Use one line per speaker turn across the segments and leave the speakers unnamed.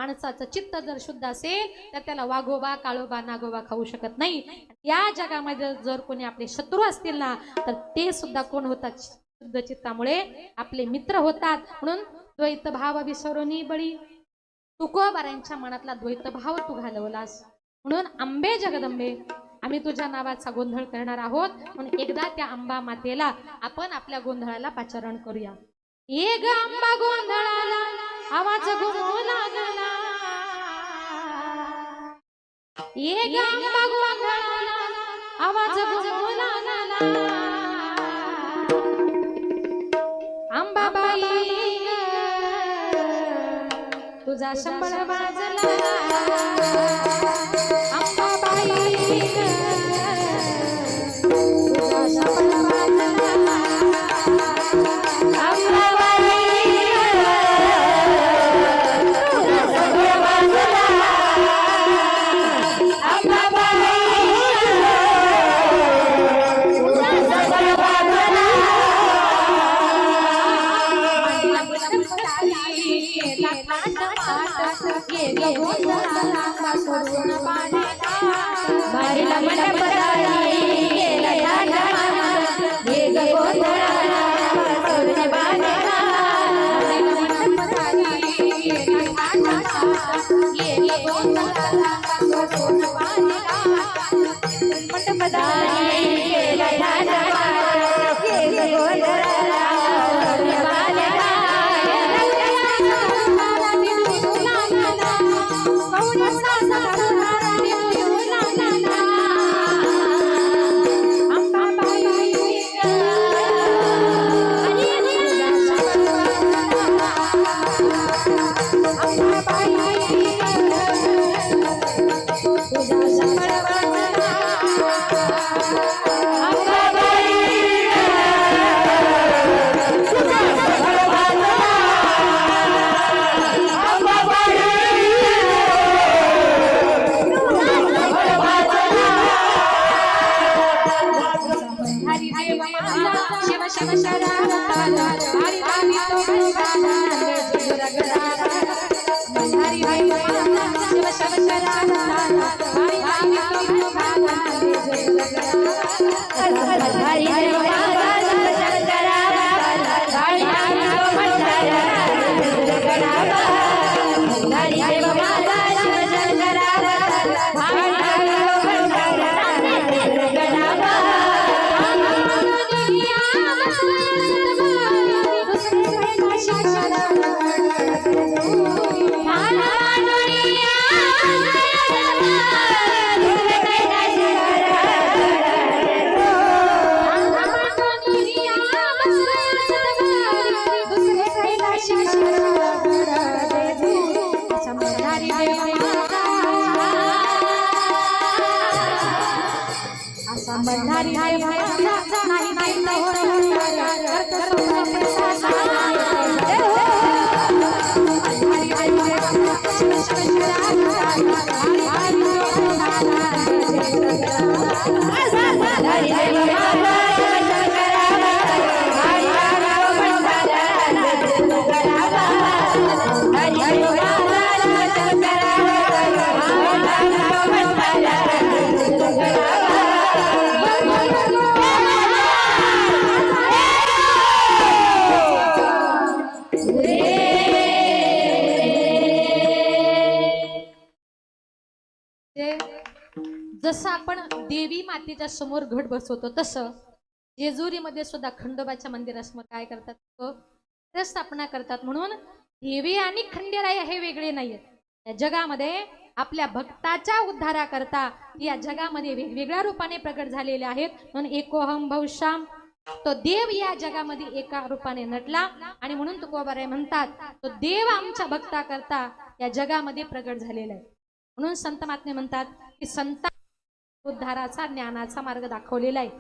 माणसाचं चित्त जर शुद्ध असेल तर त्याला वाघोबा काळोबा नागोबा खाऊ शकत नाही। या जगामध्ये जर कोणी आपले शत्रू असतील ना तर ते सुद्धा कोण होतात शुद्ध चित्तामुळे आपले मित्र होतात। म्हणून द्वैत भाव विसरोनी बळी तुकोबारांच्या मनातला द्वैत भाव तू घालवलास। म्हणून अंबे जगदंबे आम्ही तुझ्या नावाचा गोंधळ करणार आहोत। म्हणून एकदा त्या अंबा मातेला आपण आपल्या गोंधळाला पाचारण करूया। ये ग अंबा गोंधळाला आवाज घुमू लागला, ये ग अंबा गोंधळाला आवाज घुमू लागला, अंबाबाई तुझा शंभर वाजला, अंबाबाई तुझा शंभर वाजला, जसं आपण देवी मातेच्या समोर घट बसवतो तसं जेजुरीमध्ये सुद्धा खंडोबाच्या मंदिरासमोर काय करतात स्थापना करतात। म्हणून देवी आणि खंडेराय हे वेगळे नाहीयेत। या जगामध्ये आपल्या भक्ताच्या उद्धाराकरता या जगामध्ये वेगवेगळ्या रूपाने प्रकट झालेले आहेत। म्हणून एकोहम भवश्याम तो देव या जगामध्ये एका रूपाने नटला आणि म्हणून तुकोबाराय म्हणतात तो देव आमच्या भक्ताकरता या जगामध्ये प्रकट झालेला आहे। म्हणून संत महात्मे म्हणतात की संत उद्धाराचा ज्ञानाचा मार्ग दाखवलेला आहे।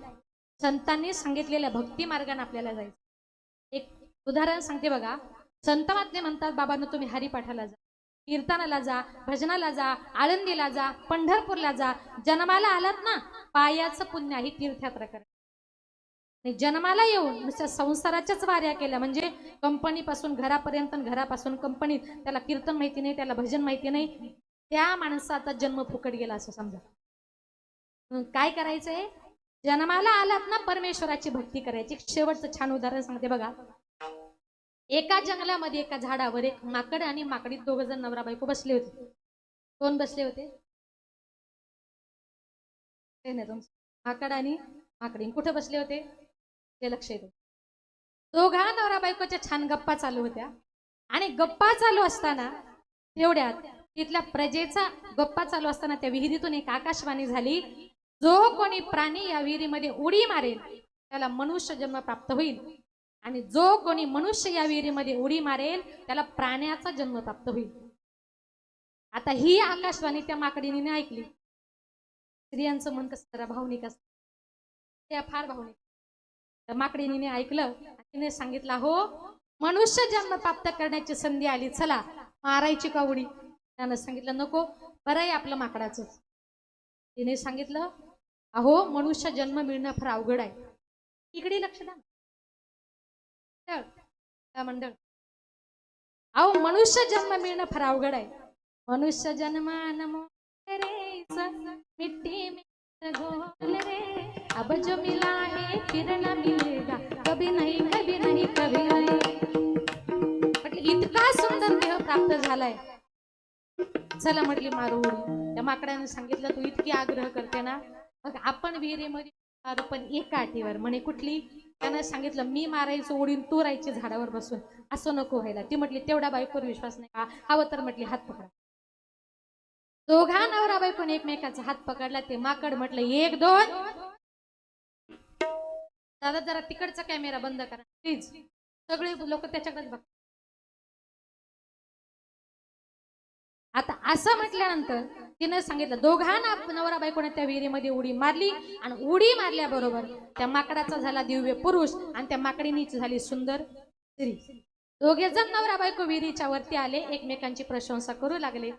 संतांनी सांगितलेल्या भक्ती मार्गाने आपल्याला जायचं। एक उदाहरण सांगते बघा। संत महात्मे म्हणतात बाबांनो तुम्ही हरिपाठाला जा, कीर्तनाला जा, भजनाला जा, आळंदीला जा, पंढरपूरला जा, जन्माला आलात ना पायाचं पुण्य ही तीर्थयात्रा करा। आणि जन्माला येऊन नुसत्या संसाराच्याच वाऱ्या केल्या, म्हणजे कंपनीपासून घरापर्यंत, घरापासून कंपनीत. त्याला कीर्तन माहिती नाही, त्याला भजन माहिती नाही, त्या माणसाचा जन्म फुकट गेला असं समजा. काय करायचंय? जन्माला आलात ना, परमेश्वराची भक्ती करायची. शेवटचं छान उदाहरण सांगते बघा. एका जंगलामध्ये एका झाडावर एक माकड आणि माकडीत दोघ जण नवरा बायको बसले होते. कोण बसले होते? माकड आणि माकडी. कुठे बसले होते ते लक्ष येते. दोघा नवरा बायकोच्या छान गप्पा चालू होत्या. आणि गप्पा चालू असताना तेवढ्यात तिथल्या प्रजेचा गप्पा चालू असताना त्या विहिरीतून एक आकाशवाणी झाली, जो कोणी प्राणी या विहिरीमध्ये उडी मारेल त्याला मनुष्य जन्म प्राप्त होईल, आणि जो कोणी मनुष्य या विहिरीमध्ये उडी मारेल त्याला प्राण्याचा जन्म प्राप्त होईल. आता ही आकाशवाणी त्या माकडीने ऐकली. स्त्रियांचं मन कसं जरा भावनिक असतं, त्या फार भावनिक. तर माकडीने ऐकलं, तिने सांगितलं, हो मनुष्य जन्म प्राप्त करण्याची संधी आली, चला मारायची का उडी? त्यानं सांगितलं, नको, बरं आहे आपलं माकडाचं. तिने सांगितलं, अहो मनुष्य जन्म मिळणं फार अवघड आहे. इकडे लक्ष द्या मंडळ. अहो मनुष्य जन्म मिळणं फार अवघड आहे. मनुष्य जन्मान मिट्टी में घोल रे, अब जो मिला है फिर न मिलेगा, कभी नहीं कभी नहीं कभी नहीं. म्हटलं इतका सुंदर देह प्राप्त झालाय, चला म्हटली मारू उडी. त्या माकडाने सांगितलं, तू इतकी आग्रह करते ना, मग आपण विहिरीमध्ये मारू, पण एका अटीवर. म्हणे कुठली? त्यानं सांगितलं, मी मारायचं उडीन, तू राहायची झाडावर बसून. असं नको व्हायला. ती म्हटली, तेवढा बायकोवर विश्वास नाही का? हवं तर म्हटली हात पकडा. दोघा नवरा बायकोने एकमेकाचा हात पकडला. ते माकड म्हटलं, 1 2. दादा जरा तिकडचा कॅमेरा बंद करा प्लीज, सगळे लोक त्याच्याकडे बघ. आता असं म्हटल्यानंतर तिनं सांगितलं, दोघा नवरा बायकोने त्या विहिरीमध्ये उडी मारली, आणि उडी मारल्याबरोबर त्या माकडाचा झाला दिव्य पुरुष, आणि त्या माकडीनीच झाली सुंदर स्त्री. दोघे जण नवरा बायको विहिरीच्या वरती आले, एकमेकांची प्रशंसा करू लागले.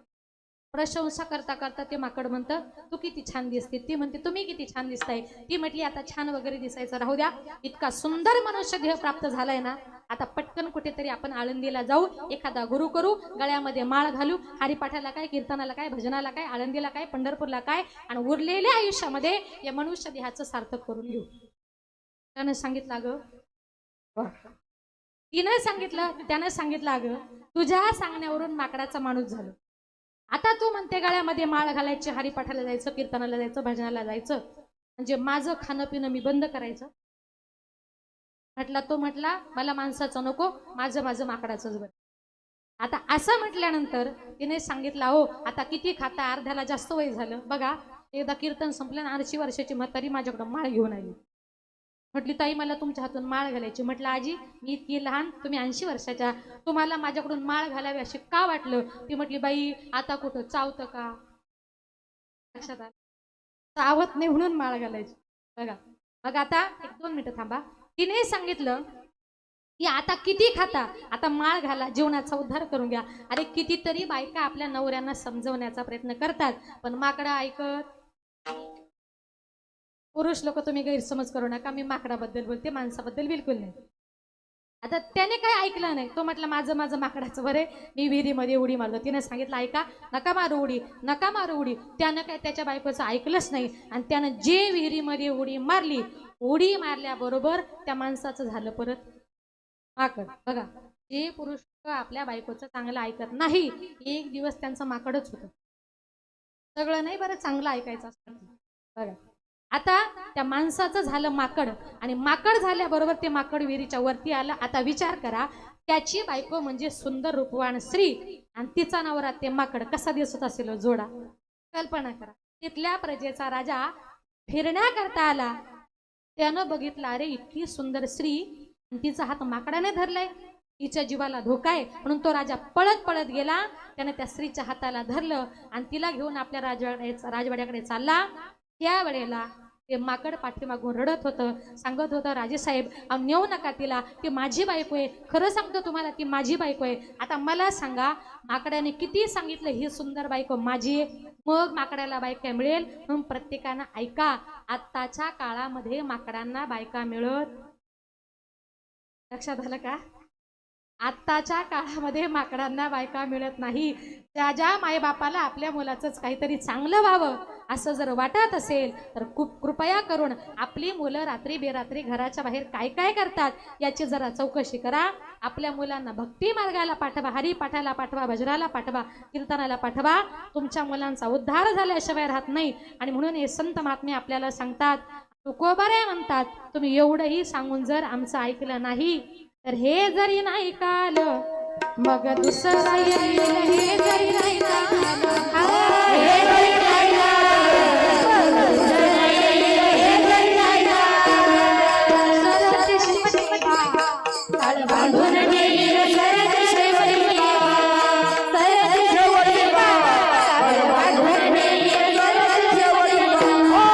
प्रशंसा करता करता ते माकड म्हणतं, तू किती छान दिसते. ती म्हणते, तुम्ही किती छान दिसताय. ती म्हटली, आता छान वगैरे दिसायचं राहू द्या, इतका सुंदर मनुष्य देह प्राप्त झालाय ना, आता पटकन कुठेतरी आपण आळंदीला जाऊ, एखादा गुरु करू, गळ्यामध्ये माळ घालू, हरिपाठाला काय, कीर्तनाला काय, भजनाला काय, आळंदीला काय, पंढरपूरला काय, आणि उरलेल्या आयुष्यामध्ये या मनुष्य देहाचं सार्थक करून घेऊ. त्यानं सांगितलं, अगं तिनं सांगितलं, त्यानं सांगितलं, अगं तुझ्या सांगण्यावरून माकडाचा माणूस झालो. आता तू म्हणते गळ्यामध्ये माळ घालायची, हरिपाठाला जायचं, कीर्तनाला जायचं, भजनाला जायचं, म्हणजे माझं खाणं पिणं मी बंद करायचं. म्हटला तो, म्हटला मला माणसाचं नको, माझं माझं माकडाचंच बरं. आता असं म्हटल्यानंतर तिने सांगितलं, हो आता किती खाता, अर्ध्याला जास्त वय झालं. बघा एकदा कीर्तन संपलं, 80 वर्षाची म्हातारी माझ्याकडं माळ घेऊन आली. म्हटली, ताई मला तुमच्या हातून माळ घालायची. म्हटलं, आजी मी इतकी लहान, तुम्ही 80 वर्षाच्या, तुम्हाला माझ्याकडून माळ घालावी अशी का वाटलं? ती म्हटली, बाई आता कुठं चावतं का? लक्षात आलं, चावत नाही म्हणून माळ घालायची. बघा मग आता 1-2 मिनिटं थांबा. तिने सांगितलं की आता किती खाता, आता माळ घाला, जीवनाचा उद्धार करून घ्या. अरे कितीतरी बायका आपल्या नवऱ्यांना समजवण्याचा प्रयत्न करतात, पण माकडं ऐकत. पुरुष लोक तुम्ही गैरसमज करू नका, मी माकडाबद्दल बोलते, माणसाबद्दल बिलकुल नाही. आता त्याने काय ऐकलं नाही. तो म्हटलं, माझं माझं माकडाचं बरे, मी विहिरीमध्ये उडी मारतो. तिने सांगितलं, ऐका नका मारू उडी, नका मारू उडी. त्यानं काय त्याच्या बायकोचं ऐकलंच नाही, आणि त्यानं जे विहिरीमध्ये उडी मारली, उडी मारल्याबरोबर त्या माणसाचं झालं परत माकड. बघा जे पुरुष आपल्या बायकोचं चांगलं ऐकत नाही, एक दिवस त्यांचं माकडच होतं. सगळं नाही बरं चांगलं ऐकायचं असतं. बघा आता त्या माणसाचं झालं माकड, आणि माकड झाल्याबरोबर ते माकड विहिरीच्या वरती आलं. आता विचार करा, त्याची बायको म्हणजे सुंदर रूपवान स्त्री, आणि तिचा नवरा ते माकड, कसा दिसत असेल जोडा? कल्पना करा. तिथल्या प्रजेचा राजा फिरण्याकरता आला, त्यानं बघितलं, अरे इतकी सुंदर स्त्री, तिचा हात माकडाने धरलाय, तिच्या जीवाला धोका आहे. म्हणून तो राजा पळत पळत गेला, त्याने त्या स्त्रीच्या हाताला धरलं, आणि तिला घेऊन आपल्या राजवाड्याकडे चालला. त्या वेळेला ते माकड पाठीमागून रडत होतं, सांगत होतं राजेसाहेब नेऊ नका तिला, ती माझी बायको आहे, खरं सांगतो तुम्हाला ती माझी बायको आहे. आता मला सांगा माकडाने किती सांगितलं ही सुंदर बायको माझी आहे, मग माकडाला बायका मिळेल. म्हणून प्रत्येकानं ऐका, आत्ताच्या काळामध्ये माकडांना बायका मिळत, लक्षात आलं का? आत्ताच्या काळामध्ये माकडांना बायका मिळत नाही. ज्या ज्या मायबापाला आपल्या मुलाचंच काहीतरी चांगलं व्हावं असं जर वाटत असेल तर खूप कृपया करून आपली मुलं रात्री बेरात्री घराच्या बाहेर काय काय करतात याची जरा चौकशी करा. आपल्या मुलांना भक्ती मार्गाला पाठवा, हरिपाठाला पाठवा, भजनाला पाठवा, कीर्तनाला पाठवा. तुमच्या मुलांचा उद्धार झाल्याशिवाय राहत नाही. आणि म्हणून हे संत महात्मे आपल्याला सांगतात, तुकोबारे म्हणतात, तुम्ही एवढंही सांगून जर आमचं ऐकलं नाही तर हे जरी नाही काल मग दुसरं येईल. हे जरी नाही काल, हे जरी नाही काल, हे जरी नाही काल, सरते शिवसेवा काळ बांधून नेईल, सरते शिवसेवा, सरते शिवसेवा काळ बांधून नेईल, सरते शिवसेवा.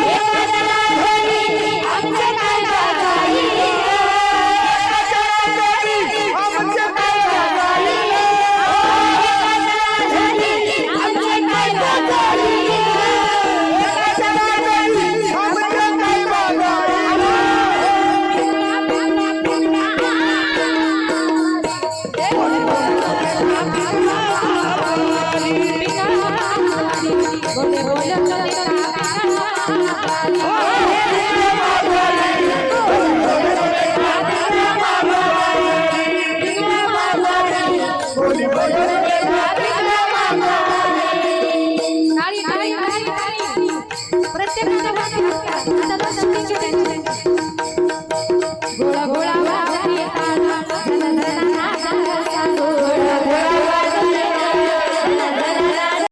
एखाद्याला धनी आमच्या काय जाई, प्रत्येक